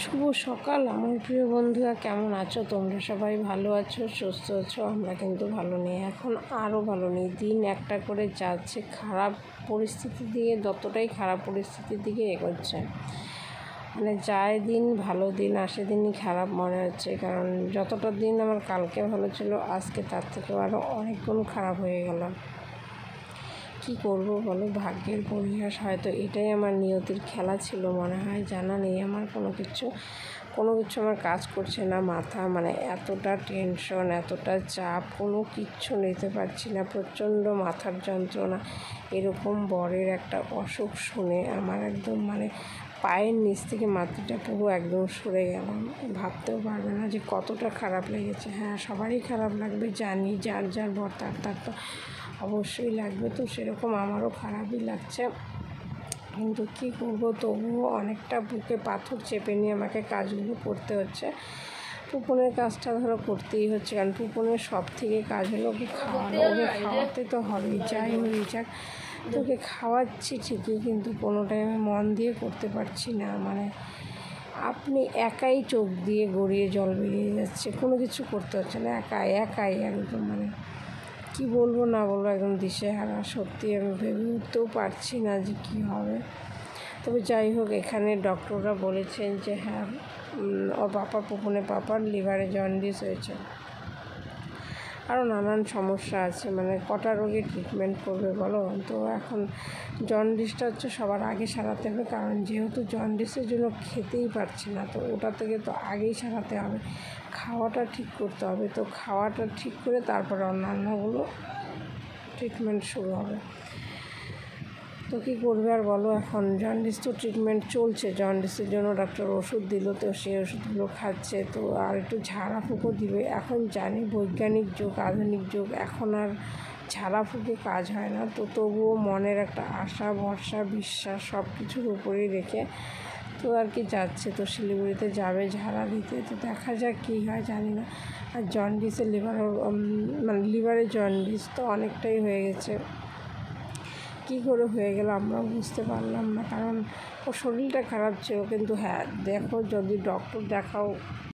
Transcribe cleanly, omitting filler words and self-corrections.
শুভ সকাল আমার প্রিয় বন্ধুরা, কেমন আছো তোমরা? সবাই ভালো আছো, সুস্থ আছো? আমরা কিন্তু ভালো নেই, এখন আরও ভালো নেই। দিন একটা করে যাচ্ছে, খারাপ পরিস্থিতির দিকে, যতটাই খারাপ পরিস্থিতির দিকে এগোচ্ছে। মানে যায় দিন, ভালো দিন আসে দিনই খারাপ মনে হচ্ছে। কারণ যতটা দিন আমার কালকে ভালো ছিল, আজকে তার থেকেও আরও অনেক গুণ খারাপ হয়ে গেল। কি করব বলো, ভাগ্যের পরিহাস। হয়তো এটাই আমার নিয়তির খেলা ছিল মনে হয়, জানা নেই। আমার কোনো কিছু আমার কাজ করছে না। মাথা মানে এতটা টেনশন, এতটা চাপ, কোনো কিচ্ছু নিতে পারছি না। প্রচণ্ড মাথার যন্ত্রণা। এরকম বরের একটা অসুখ শুনে আমার একদম মানে পায়ের নিচ থেকে মাথাটা পুরো একদম সরে গেলাম। ভাবতেও পারবে না যে কতটা খারাপ লেগেছে। হ্যাঁ, সবারই খারাপ লাগবে জানি, যার যার বর তার তো অবশ্যই লাগবে। তো সেরকম আমারও খারাপই লাগছে, কিন্তু কী করবো, তবুও অনেকটা বুকে পাথর চেপে নিয়ে আমাকে কাজগুলো করতে হচ্ছে। পুপনের কাজটা ধরো করতেই হচ্ছে, কারণ পুপনের সব থেকে কাজ হলো ওকে খাওয়ানো। ওকে খাওয়াতে তো হবেই, যাই হয়ে যাক। তোকে খাওয়াচ্ছি ঠিকই, কিন্তু কোনোটাই আমি মন দিয়ে করতে পারছি না। মানে আপনি একাই চোখ দিয়ে গড়িয়ে জল বেরিয়ে যাচ্ছে, কোনো কিছু করতে হচ্ছে না। একাই একদম মানে কী বলবো না বলবো, একদম দিশেহারা। সত্যি আমি ভেবে উঠতেও পারছি না যে কী হবে। তবে যাই হোক, এখানে ডক্টররা বলেছেন যে হ্যাঁ, ওর পুপনের পাপার লিভারে জন্ডিস হয়েছে, আরও নানান সমস্যা আছে। মানে কটা রোগে ট্রিটমেন্ট করবে বলো? তো এখন জন্ডিসটা হচ্ছে সবার আগে সারাতে হবে, কারণ যেহেতু জন্ডিসের জন্য খেতেই পারছি না, তো ওটা থেকে তো আগেই সারাতে হবে। খাওয়াটা ঠিক করতে হবে, তো খাওয়াটা ঠিক করে তারপরে অন্যান্যগুলো ট্রিটমেন্ট শুরু হবে। তো কী করবে আর বলো, এখন জন্ডিস তো ট্রিটমেন্ট চলছে। জন্ডিসের জন্য ডাক্তার ওষুধ দিল, তো সেই ওষুধগুলো খাচ্ছে। তো আর একটু ঝাড়া ফুঁকো দিবে। এখন জানি বৈজ্ঞানিক যুগ, আধুনিক যুগ, এখন আর ঝাড়া ফুঁকে কাজ হয় না। তো তবুও মনের একটা আশা, ভরসা, বিশ্বাস সব কিছুর উপরেই রেখে তো আর কি যাচ্ছে। তো শিলিগুড়িতে যাবে ঝাড়া দিতে, তো দেখা যাক কী হয়, জানি না। আর জন্ডিসের লিভারে জন্ডিস তো অনেকটাই হয়ে গেছে। কী করে হয়ে গেল আমরাও বুঝতে পারলাম না, কারণ ওর শরীরটা খারাপ ছিল। কিন্তু হ্যাঁ দেখো, যদি ডক্টর দেখাও